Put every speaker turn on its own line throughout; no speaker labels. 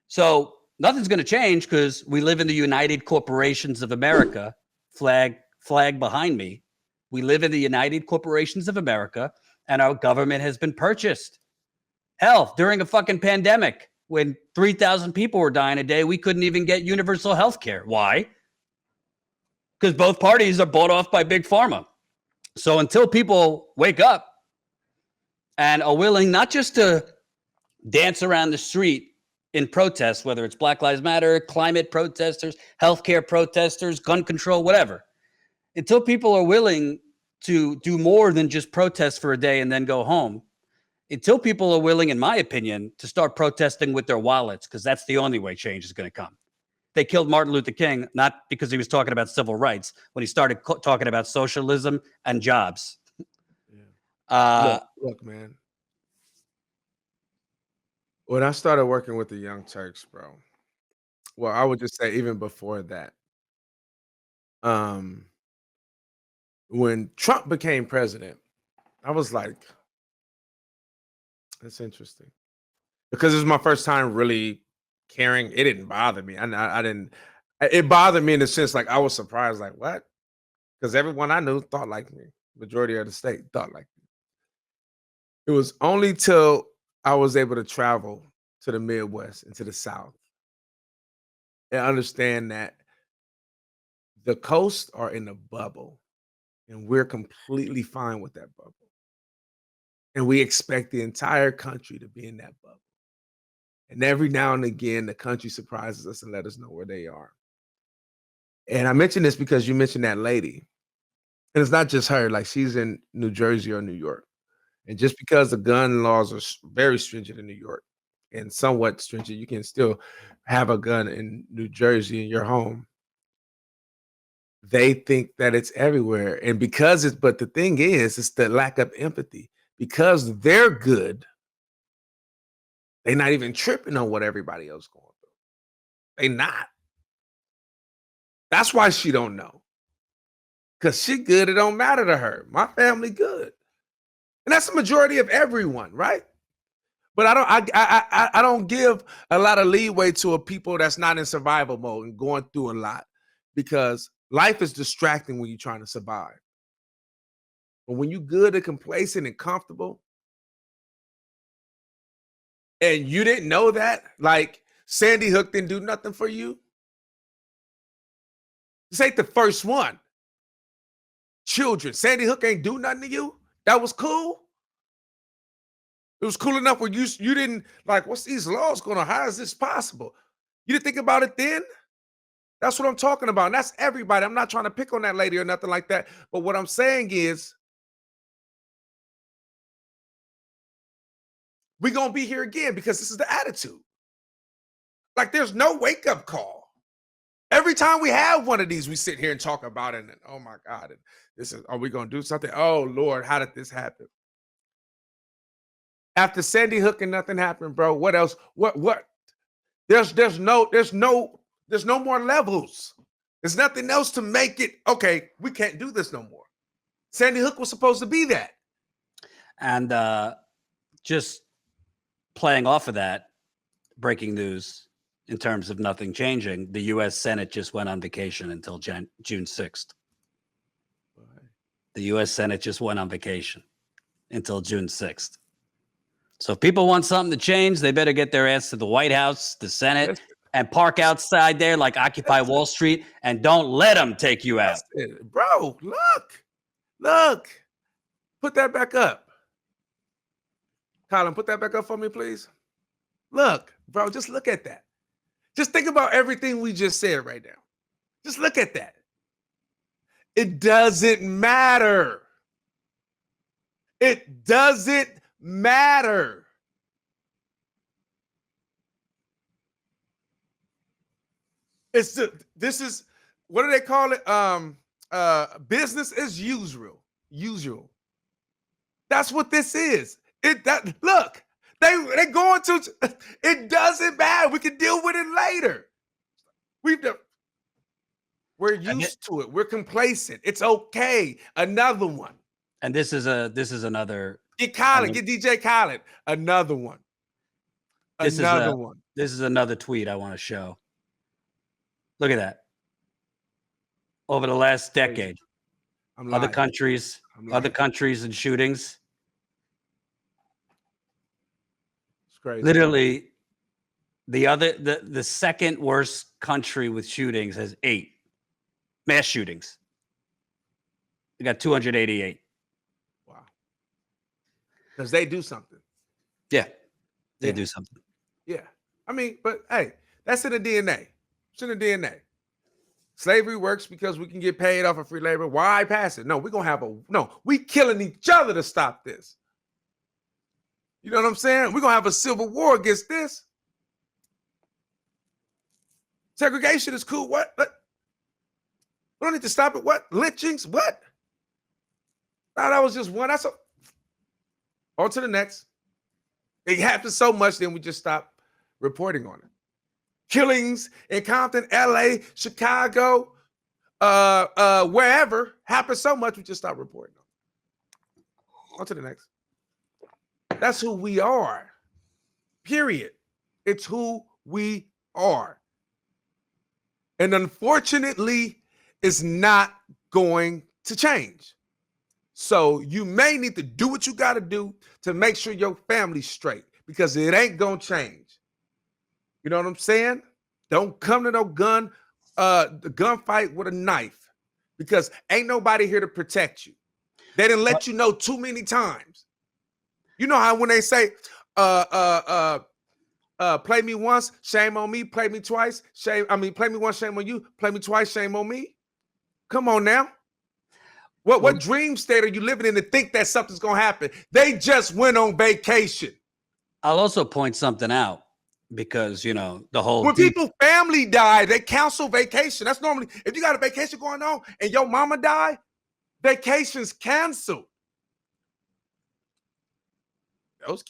So nothing's going to change because we live in the United Corporations of America. Flag behind me. We live in the United Corporations of America, and our government has been purchased. Hell, during a fucking pandemic, when 3,000 people were dying a day, we couldn't even get universal health care. Why? Because both parties are bought off by Big Pharma. So until people wake up and are willing not just to dance around the street in protest, whether it's Black Lives Matter, climate protesters, healthcare protesters, gun control, whatever, until people are willing to do more than just protest for a day and then go home, until people are willing, in my opinion, to start protesting with their wallets, because that's the only way change is going to come. They killed Martin Luther King, not because he was talking about civil rights, when he started talking about socialism and jobs.
Yeah. Look, man. When I started working with the Young Turks, bro, well, I would just say even before that, when Trump became president, I was like, that's interesting. Because it was my first time really caring. It didn't bother me. I didn't, it bothered me in the sense like I was surprised, like, what? Because everyone I knew thought like me. Majority of the state thought like me. It was only till I was able to travel to the Midwest and to the South and understand that the coasts are in a bubble and we're completely fine with that bubble. And we expect the entire country to be in that bubble. And every now and again, the country surprises us and let us know where they are. And I mention this because you mentioned that lady. And it's not just her, like she's in New Jersey or New York. And just because the gun laws are very stringent in New York and somewhat stringent, you can still have a gun in New Jersey in your home. They think that it's everywhere. And because it's, but the thing is, it's the lack of empathy. Because they're good, they're not even tripping on what everybody else going through. They not. That's why she don't know. Because she good, it don't matter to her. My family good. And that's the majority of everyone, right? But I don't give a lot of leeway to a people that's not in survival mode and going through a lot, because life is distracting when you're trying to survive. But when you're good and complacent and comfortable, and you didn't know that, like Sandy Hook didn't do nothing for you. This ain't the first one. Children, Sandy Hook ain't do nothing to you. That was cool. It was cool enough where you didn't like, what's these laws going on? How is this possible? You didn't think about it then? That's what I'm talking about. And that's everybody. I'm not trying to pick on that lady or nothing like that. But what I'm saying is, we're going to be here again because this is the attitude. Like there's no wake-up call. Every time we have one of these, we sit here and talk about it. And oh my God, and this is, are we going to do something? Oh Lord, how did this happen? After Sandy Hook and nothing happened, bro. What else? What? There's no more levels. There's nothing else to make it, okay, we can't do this no more. Sandy Hook was supposed to be that.
And just playing off of that, breaking news in terms of nothing changing, the U.S. Senate just went on vacation until June 6th. The U.S. Senate just went on vacation until June 6th. So if people want something to change, they better get their ass to the White House, the Senate, and park outside there like Occupy Wall Street, and don't let them take you out.
Bro, look. Put that back up. Colin, put that back up for me, please. Look, bro, just look at that. Just think about everything we just said right now. Just look at that. It doesn't matter. It doesn't matter. This is, what do they call it? Business as usual. That's what this is. Look, they going to, it doesn't matter. We can deal with it later. We're used to it. We're complacent. It's okay. Another one.
And this is another.
Get Khaled, get DJ Khaled. Another one. Another one.
This is another tweet I want to show. Look at that. Over the last decade, other countries and shootings.
It's crazy.
Literally, the second worst country with shootings has 8 mass shootings. They got 288.
Wow. Because they do something.
Yeah, they do something.
Yeah. I mean, but hey, that's in the DNA. It's in the DNA. Slavery works because we can get paid off of free labor. Why pass it? No, we're going to have we killing each other to stop this. You know what I'm saying? We're going to have a civil war against this. Segregation is cool. What? We don't need to stop it. What? Lynchings? What? No, that was just one. On to the next. It happens so much, then we just stop reporting on it. Killings in Compton, LA, Chicago, wherever happen so much, we just stop reporting on to the next. That's who we are. Period. It's who we are. And unfortunately, it's not going to change. So you may need to do what you got to do to make sure your family's straight, because it ain't going to change. You know what I'm saying? Don't come to no gunfight with a knife, because ain't nobody here to protect you. They didn't let you know too many times. You know how when they say, play me once, shame on me, play me twice, play me once, shame on you, play me twice, shame on me. Come on now. What dream state are you living in to think that something's going to happen? They just went on vacation.
I'll also point something out, because, the whole...
When people's family die, they cancel vacation. That's normally, if you got a vacation going on and your mama died, vacation's canceled. Those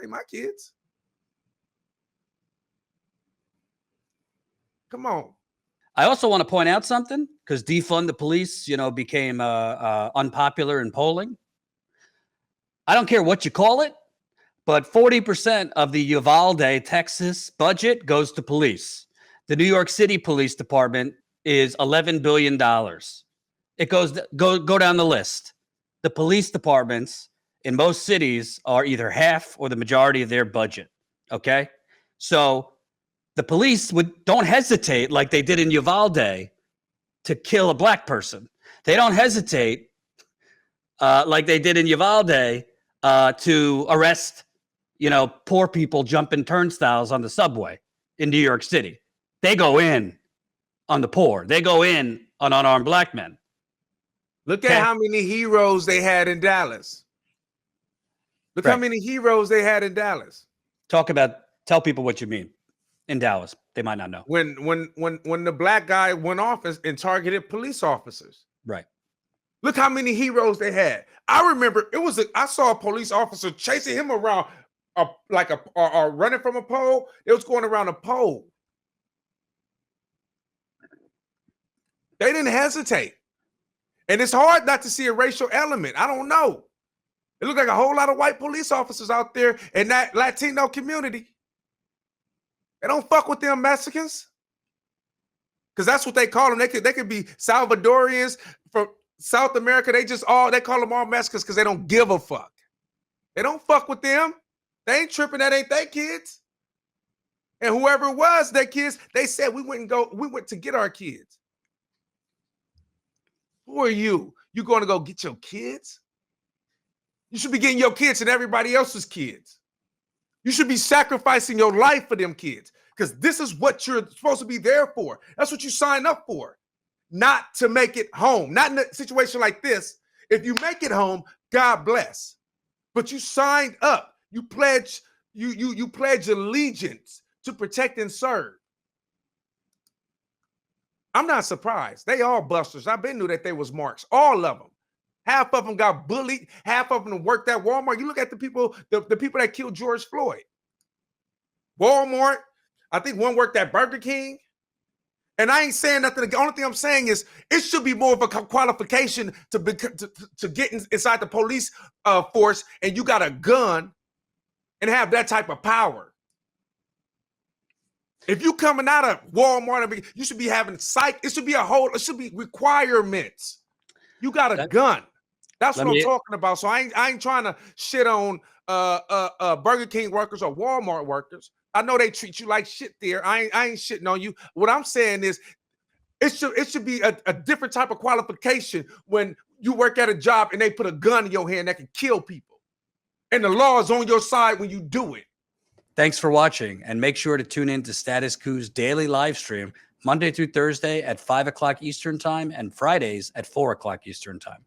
ain't my kids. Come on.
I also want to point out something, because defund the police, became unpopular in polling. I don't care what you call it, but 40% of the Uvalde, Texas budget goes to police. The New York City Police Department is $11 billion. It go down the list. The police departments in most cities are either half or the majority of their budget. Okay? So the police don't hesitate like they did in Uvalde to kill a black person. They don't hesitate like they did in Uvalde to arrest poor people jumping turnstiles on the subway in New York City. They go in on the poor. They go in on unarmed black men.
Look at how many heroes they had in Dallas. Look how many heroes they had in Dallas.
Tell people what you mean in Dallas. They might not know.
When the black guy went off and targeted police officers.
Right.
Look how many heroes they had. I remember I saw a police officer chasing him around running from a pole. It was going around a pole. They didn't hesitate. And it's hard not to see a racial element. I don't know. It looked like a whole lot of white police officers out there in that Latino community. They don't fuck with them Mexicans, because that's what they call them. They could be Salvadorians from South America. They call them all Mexicans because they don't give a fuck. They don't fuck with them. They ain't tripping. That ain't their kids. And whoever it was, their kids, they said we went to get our kids. Who are you? You going to go get your kids? You should be getting your kids and everybody else's kids. You should be sacrificing your life for them kids, because this is what you're supposed to be there for. That's what you signed up for. Not to make it home. Not in a situation like this. If you make it home, God bless. But you signed up. You pledge allegiance to protect and serve. I'm not surprised. They all busters. I've been knew that they was marks. All of them. Half of them got bullied. Half of them worked at Walmart. You look at the people that killed George Floyd. Walmart. I think one worked at Burger King. And I ain't saying nothing. The only thing I'm saying is it should be more of a qualification to get inside the police force, and you got a gun and have that type of power. If you coming out of Walmart, you should be having psych. It should be requirements. You got a gun. That's what I'm talking about. So I ain't trying to shit on Burger King workers or Walmart workers. I know they treat you like shit there. I ain't shitting on you. What I'm saying is it should be a different type of qualification when you work at a job and they put a gun in your hand that can kill people. And the law is on your side when you do it.
Thanks for watching, and make sure to tune in to Status Coup's daily live stream Monday through Thursday at 5 o'clock Eastern Time and Fridays at 4 o'clock Eastern Time.